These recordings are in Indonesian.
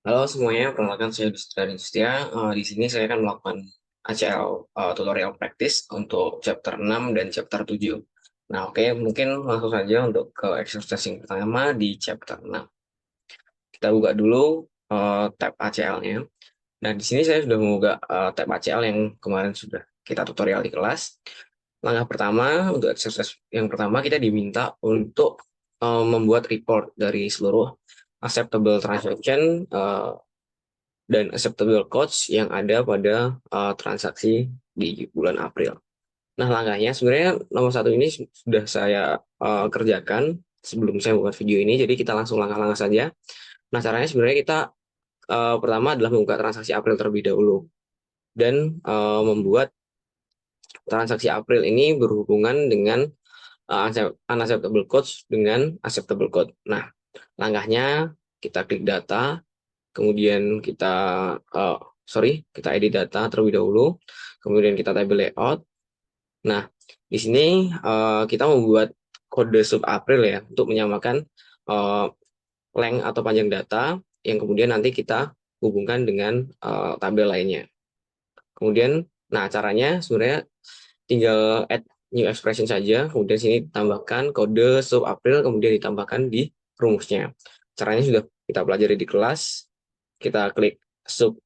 Halo semuanya, perkenalkan saya Dustra Dinustia. Di sini saya akan melakukan ACL tutorial practice untuk chapter 6 dan chapter 7. Nah, oke, mungkin langsung saja untuk ke exercise yang pertama di chapter 6. Kita buka dulu tab ACL-nya. Nah, di sini saya sudah membuka tab ACL yang kemarin sudah kita tutorial di kelas. Langkah pertama, untuk exercise yang pertama, kita diminta untuk membuat report dari seluruh acceptable transaction dan acceptable codes yang ada pada transaksi di bulan April. Nah, langkahnya sebenarnya nomor satu ini sudah saya kerjakan sebelum saya membuat video ini, jadi kita langsung langkah-langkah saja. Nah, caranya sebenarnya kita pertama adalah membuka transaksi April terlebih dahulu dan membuat transaksi April ini berhubungan dengan unacceptable codes dengan acceptable code. Nah, langkahnya kita klik data, kemudian kita edit data terlebih dahulu, kemudian kita tabel layout. Nah, di sini kita membuat kode sub April ya untuk menyamakan length atau panjang data yang kemudian nanti kita hubungkan dengan tabel lainnya. Kemudian, nah caranya sebenarnya tinggal add new expression saja, kemudian sini tambahkan kode sub April, kemudian ditambahkan di rumusnya. Caranya sudah kita pelajari di kelas. Kita klik sub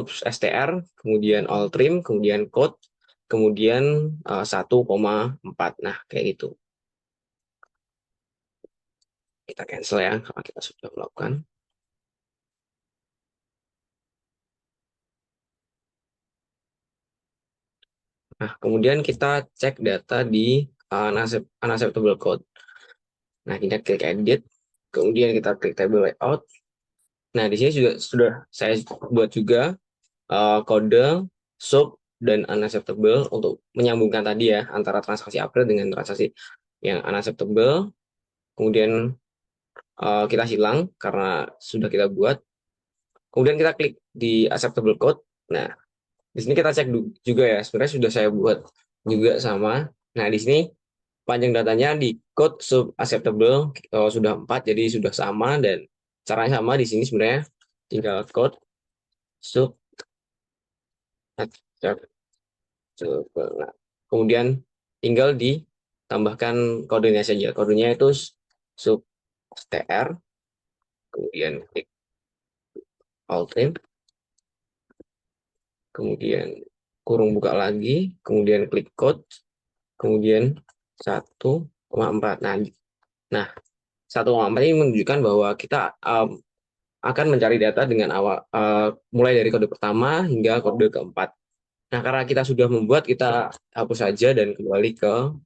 str, kemudian all trim, kemudian code, kemudian 1,4. Nah, kayak gitu. Kita cancel ya, kalau kita sudah melakukan. Nah, kemudian kita cek data di unacceptable code. Nah, kita klik edit, kemudian kita klik table layout. Nah, di sini juga sudah saya buat juga kode sub dan unacceptable untuk menyambungkan tadi ya antara transaksi April dengan transaksi yang unacceptable. Kemudian kita silang karena sudah kita buat. Kemudian kita klik di acceptable code. Nah, di sini kita cek juga ya. Sebenarnya sudah saya buat juga sama. Nah, di sini panjang datanya di code sub acceptable sudah 4, jadi sudah sama, dan caranya sama di sini sebenarnya tinggal code sub acceptable. Nah, kemudian tinggal ditambahkan kodenya saja. Kodenya itu sub str, kemudian klik alt trim, kemudian kurung buka lagi, kemudian klik code, kemudian 1,4. Nah, 1,4 ini menunjukkan bahwa kita akan mencari data dengan mulai dari kode pertama hingga kode keempat. Nah, karena kita sudah membuat, kita hapus saja dan kembali ke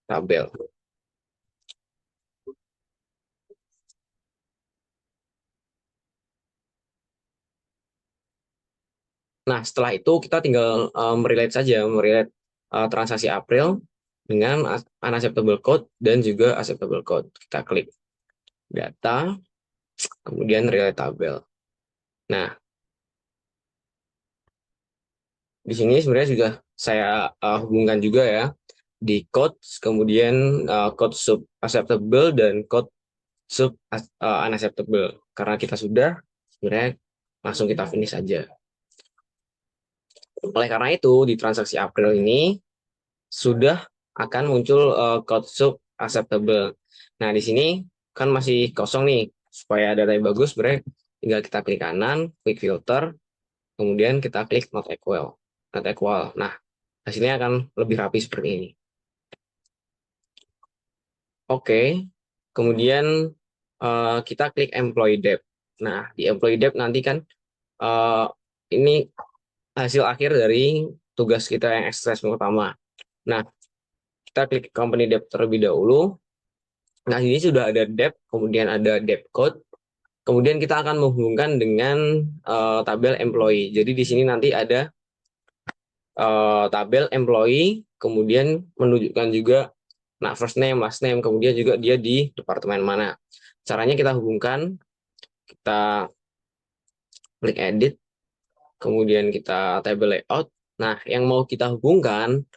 tabel. Nah, setelah itu kita tinggal merelate saja, merelate transaksi April dengan unacceptable code dan juga acceptable code. Kita klik data, kemudian relate tabel. Nah, di sini sebenarnya sudah saya hubungkan juga ya di code, kemudian code sub acceptable dan code sub unacceptable. Karena kita sudah, sebenarnya langsung kita finish saja. Oleh karena itu, di transaksi April ini sudah akan muncul code sub acceptable. Nah, di sini kan masih kosong nih. Supaya datanya bagus, sebenarnya tinggal kita klik kanan, klik filter, kemudian kita klik not equal. Not equal. Nah, hasilnya akan lebih rapi seperti ini. Oke, kemudian kita klik employee debt. Nah, di employee debt nanti kan uh, ini hasil akhir dari tugas kita yang exercise pertama. Nah, kita klik company debt terlebih dahulu. Nah, ini sudah ada debt, kemudian ada debt code. Kemudian kita akan menghubungkan dengan tabel employee. Jadi di sini nanti ada tabel employee, kemudian menunjukkan juga first name, last name, kemudian juga dia di departemen mana. Caranya kita hubungkan, kita klik edit, kemudian kita table layout. Nah, yang mau kita hubungkan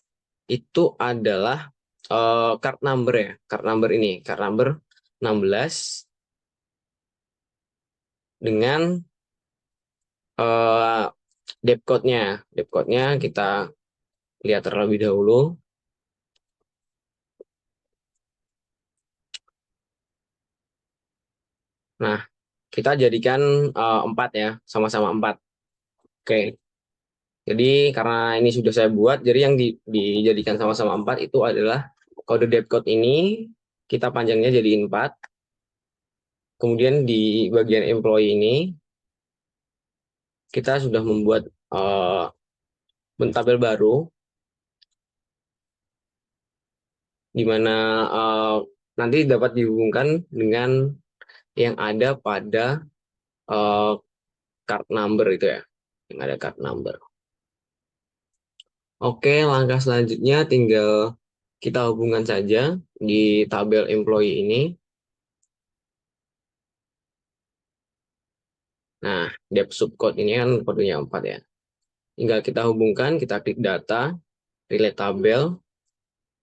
itu adalah card number ya. Card number ini, card number 16 dengan eh, depth code-nya kita lihat terlebih dahulu. Nah, kita jadikan 4 ya, sama-sama 4. Oke, jadi karena ini sudah saya buat, jadi yang dijadikan sama-sama 4 itu adalah kode depth code ini, kita panjangnya jadi 4. Kemudian di bagian employee ini, kita sudah membuat tabel baru, di mana nanti dapat dihubungkan dengan yang ada pada uh, card number itu ya, yang ada card number. Oke, langkah selanjutnya tinggal kita hubungkan saja di tabel employee ini. Nah, depth subcode ini kan kodenya 4 ya. Tinggal kita hubungkan, kita klik data, relate tabel.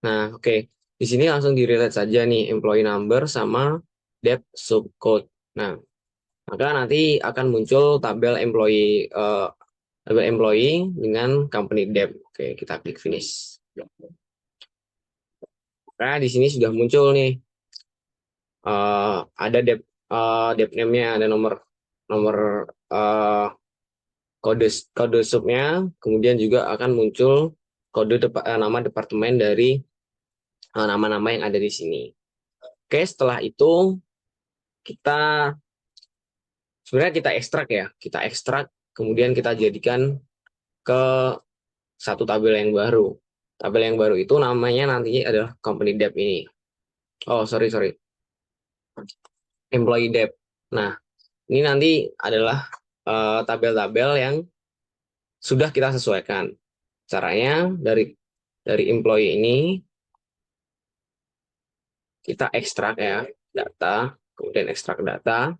Nah, oke. Di sini langsung di-relate saja nih employee number sama depth subcode. Nah, maka nanti akan muncul tabel employee dengan company depth. Oke, kita klik finish. Nah, di sini sudah muncul nih ada depth name-nya, ada nomor nomor uh, kode kode subnya, kemudian juga akan muncul nama departemen dari nama-nama yang ada di sini. Oke, setelah itu kita sebenarnya kita ekstrak, kemudian kita jadikan ke satu tabel yang baru. Tabel yang baru itu namanya nantinya adalah company debt ini. Oh, sorry. Employee debt. Nah, ini nanti adalah tabel-tabel yang sudah kita sesuaikan. Caranya dari employee ini kita ekstrak ya data, kemudian ekstrak data.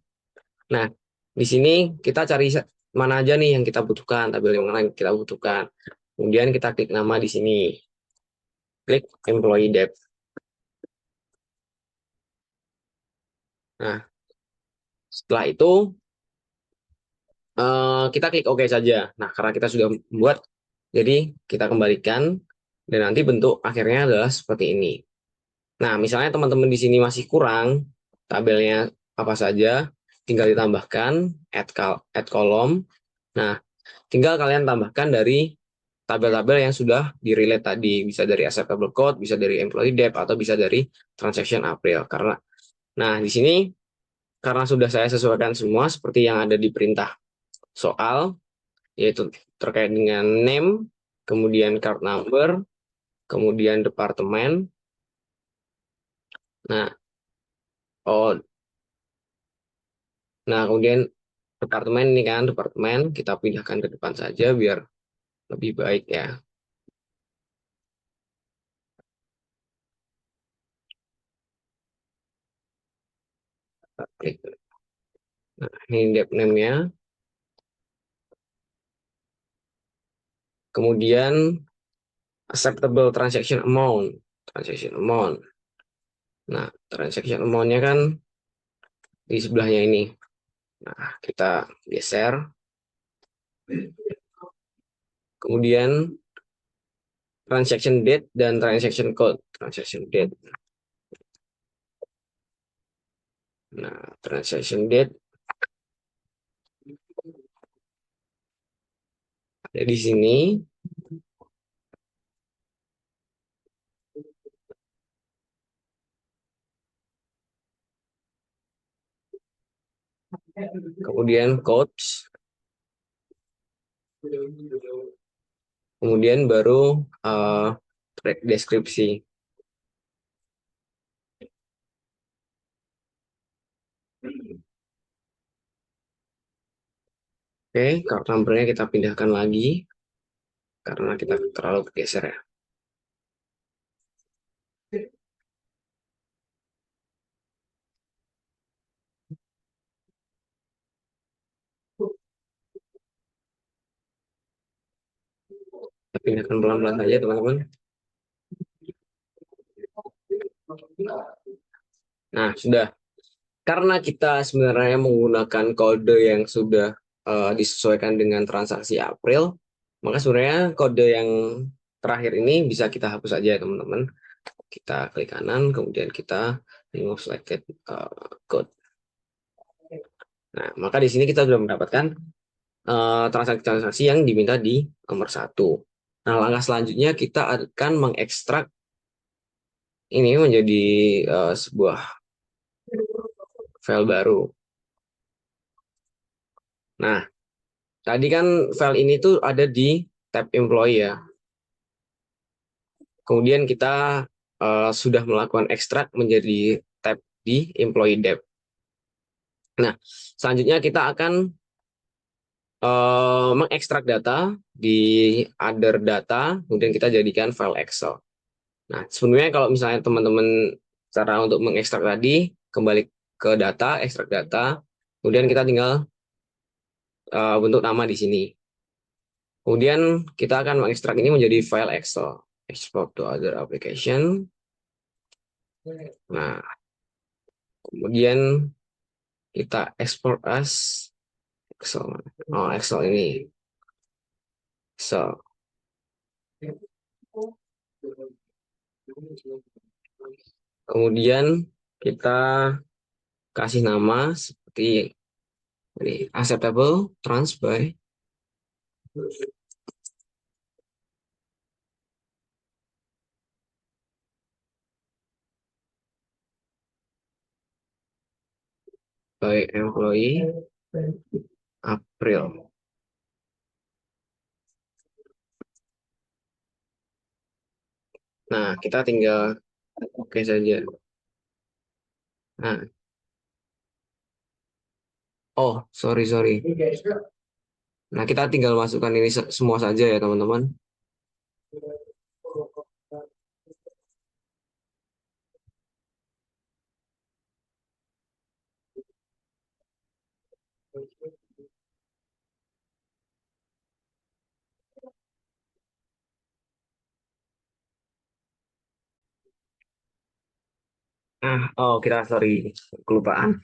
Nah, di sini kita cari mana aja nih yang kita butuhkan, tabel yang mana yang kita butuhkan. Kemudian kita klik nama di sini. Klik employee debt. Nah, setelah itu kita klik OK saja. Nah, karena kita sudah membuat, jadi kita kembalikan dan nanti bentuk akhirnya adalah seperti ini. Nah, misalnya teman-teman di sini masih kurang tabelnya apa saja, tinggal ditambahkan add column. Nah, tinggal kalian tambahkan dari tabel-tabel yang sudah di-relate tadi, bisa dari acceptable code, bisa dari employee debt, atau bisa dari transaction April. Nah, di sini karena sudah saya sesuaikan semua seperti yang ada di perintah soal, yaitu terkait dengan name, kemudian card number, kemudian departemen. Nah, oh, kemudian departemen kita pindahkan ke depan saja biar lebih baik ya. Nah, ini dep name-nya. Kemudian acceptable transaction amount. Nah, transaction amount-nya kan di sebelahnya ini. Nah, kita geser. Kemudian transaction date dan transaction code. Transaction date. Nah, transaction date ada di sini. Kemudian codes. Kemudian baru deskripsi. Oke, card number-nya kita pindahkan lagi karena kita terlalu bergeser ya. Kita pindahkan pelan-pelan saja teman-teman. Nah, sudah. Karena kita sebenarnya menggunakan kode yang sudah disesuaikan dengan transaksi April, maka sebenarnya kode yang terakhir ini bisa kita hapus aja ya teman-teman. Kita klik kanan, kemudian kita remove selected code. Nah, maka di sini kita sudah mendapatkan transaksi-transaksi yang diminta di nomor 1. Nah, langkah selanjutnya kita akan mengekstrak ini menjadi sebuah file baru. Nah, tadi kan file ini tuh ada di tab employee ya. Kemudian kita sudah melakukan ekstrak menjadi tab di employee dev. Nah, selanjutnya kita akan mengekstrak data di other data, kemudian kita jadikan file Excel. Nah, sebenarnya kalau misalnya teman-teman cara untuk mengekstrak tadi, kembali ke data, ekstrak data, kemudian kita tinggal bentuk nama di sini. Kemudian kita akan mengekstrak ini menjadi file Excel. Export to other application. Nah, kemudian kita export as Excel. Oh, Excel ini. Excel. Kemudian kita kasih nama seperti ini, acceptable trans by employee April. Nah, kita tinggal oke saja. Nah, oh, sorry. Nah, kita tinggal masukkan ini semua saja ya, teman-teman. Sorry, kelupaan.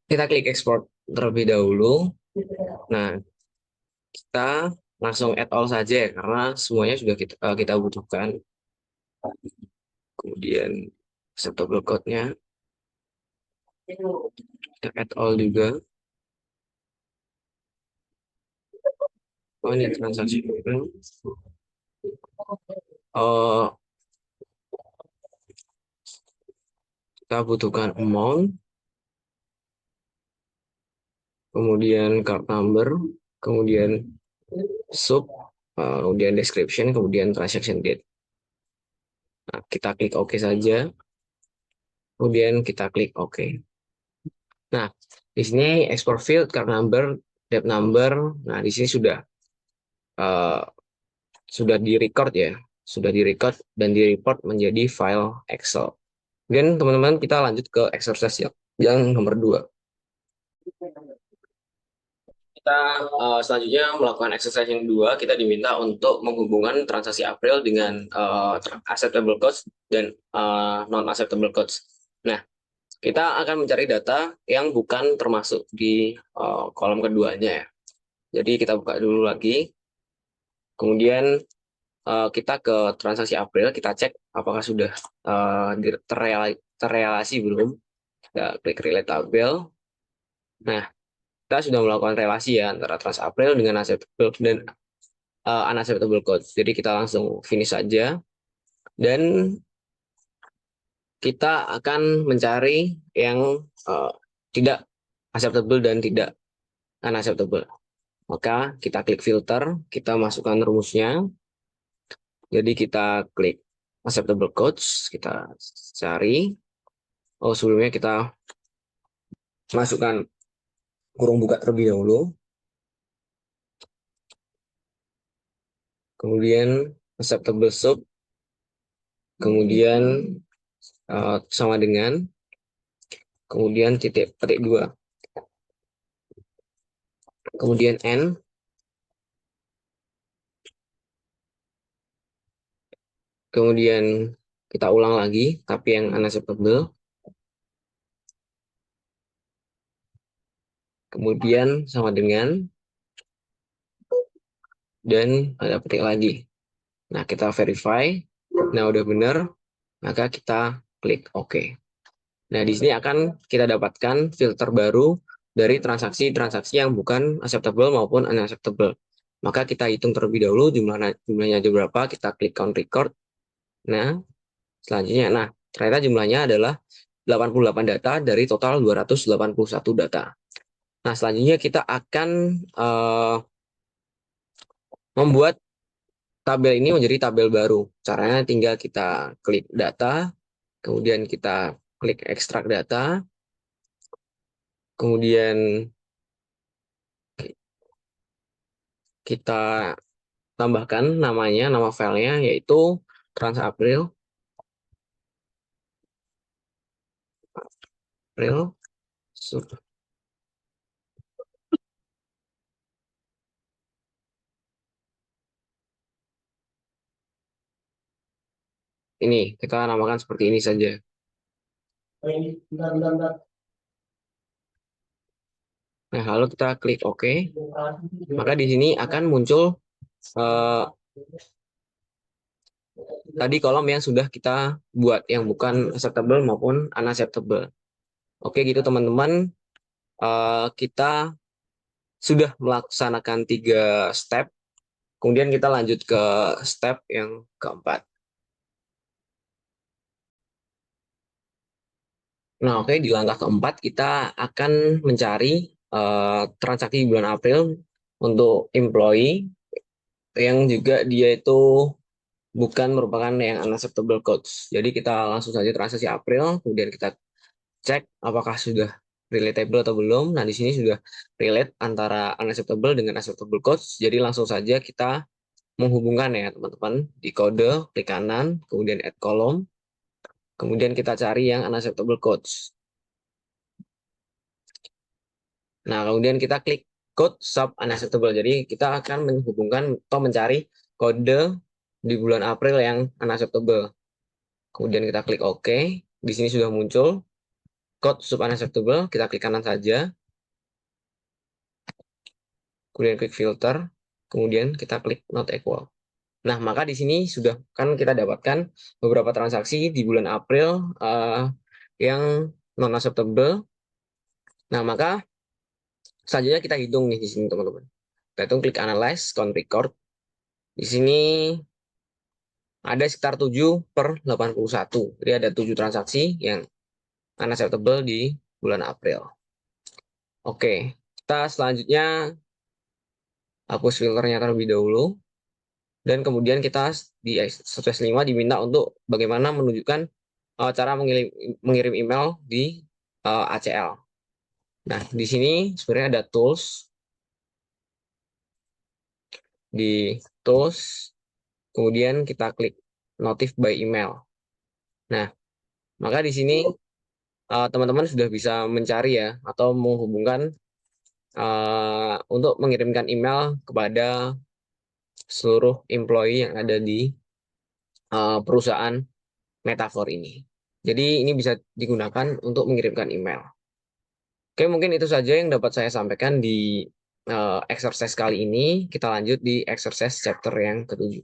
Kita klik export terlebih dahulu. Nah, kita langsung add all saja ya, karena semuanya sudah kita butuhkan. Kemudian acceptable code-nya kita add all juga. Oh, ini transaksi. Oh, kita butuhkan amount, kemudian card number, kemudian sub, kemudian description, kemudian transaction date. Nah, kita klik OK saja. Kemudian kita klik OK. Nah, di sini export field, card number, debt number. Nah, di sini sudah di-record ya. Sudah di-record dan di-report menjadi file Excel. Kemudian teman-teman kita lanjut ke exercise yang nomor 2. Kita selanjutnya melakukan exercise yang 2, kita diminta untuk menghubungkan transaksi April dengan acceptable codes dan non-acceptable codes. Nah, kita akan mencari data yang bukan termasuk di kolom keduanya ya. Jadi kita buka dulu lagi. Kemudian kita ke transaksi April, kita cek apakah sudah terrelasi belum. Kita klik relate tabel. Nah, kita sudah melakukan relasi ya antara trans April dengan acceptable dan unacceptable code. Jadi kita langsung finish saja. Dan kita akan mencari yang tidak acceptable dan tidak unacceptable. Maka kita klik filter, kita masukkan rumusnya. Jadi kita klik acceptable codes, kita cari. Oh, sebelumnya kita masukkan kurung buka terlebih dahulu. Kemudian acceptable sub. Kemudian sama dengan. Kemudian petik 2. Kemudian N. Kemudian kita ulang lagi, tapi yang unacceptable. Kemudian sama dengan, dan ada petik lagi. Nah, kita verify. Nah, udah benar, maka kita klik OK. Nah, di sini akan kita dapatkan filter baru dari transaksi-transaksi yang bukan acceptable maupun unacceptable. Maka kita hitung terlebih dahulu jumlahnya ada berapa, kita klik count record. Nah, selanjutnya, ternyata jumlahnya adalah 88 data dari total 281 data. Nah, selanjutnya kita akan membuat tabel ini menjadi tabel baru. Caranya tinggal kita klik data, kemudian kita klik ekstrak data, kemudian kita tambahkan namanya, nama filenya yaitu TransApril. Ini kita namakan seperti ini saja. Nah, lalu kita klik OK. Maka di sini akan muncul tadi kolom yang sudah kita buat, yang bukan acceptable maupun unacceptable. Oke, gitu teman-teman. Kita sudah melaksanakan 3 step. Kemudian kita lanjut ke step yang keempat. Nah, oke, di langkah keempat kita akan mencari transaksi bulan April untuk employee yang juga dia itu bukan merupakan yang unacceptable codes. Jadi kita langsung saja transaksi April, kemudian kita cek apakah sudah relatable atau belum. Nah, di sini sudah relate antara unacceptable dengan acceptable codes. Jadi langsung saja kita menghubungkan ya teman-teman, di kode, klik kanan, kemudian add column, kemudian kita cari yang unacceptable codes. Nah, kemudian kita klik code sub unacceptable. Jadi kita akan menghubungkan atau mencari kode di bulan April yang unacceptable. Kemudian kita klik OK. Di sini sudah muncul code sub unacceptable. Kita klik kanan saja. Kemudian klik filter. Kemudian kita klik not equal. Nah, maka di sini sudah kan kita dapatkan beberapa transaksi di bulan April yang non acceptable. Nah, maka selanjutnya kita hitung nih di sini teman-teman. Kita hitung klik analyze count record. Di sini ada sekitar 7/81. Jadi ada 7 transaksi yang unacceptable di bulan April. Oke, kita selanjutnya hapus filternya terlebih dahulu. Dan kemudian kita di exercise 5 diminta untuk bagaimana menunjukkan cara mengirim email di ACL. Nah, di sini sebenarnya ada tools. Di tools, kemudian kita klik notif by email. Nah, maka di sini teman-teman sudah bisa mencari ya, atau menghubungkan untuk mengirimkan email kepada seluruh employee yang ada di perusahaan Metafor ini. Jadi ini bisa digunakan untuk mengirimkan email. Oke, mungkin itu saja yang dapat saya sampaikan di exercise kali ini. Kita lanjut di exercise chapter yang ke-7.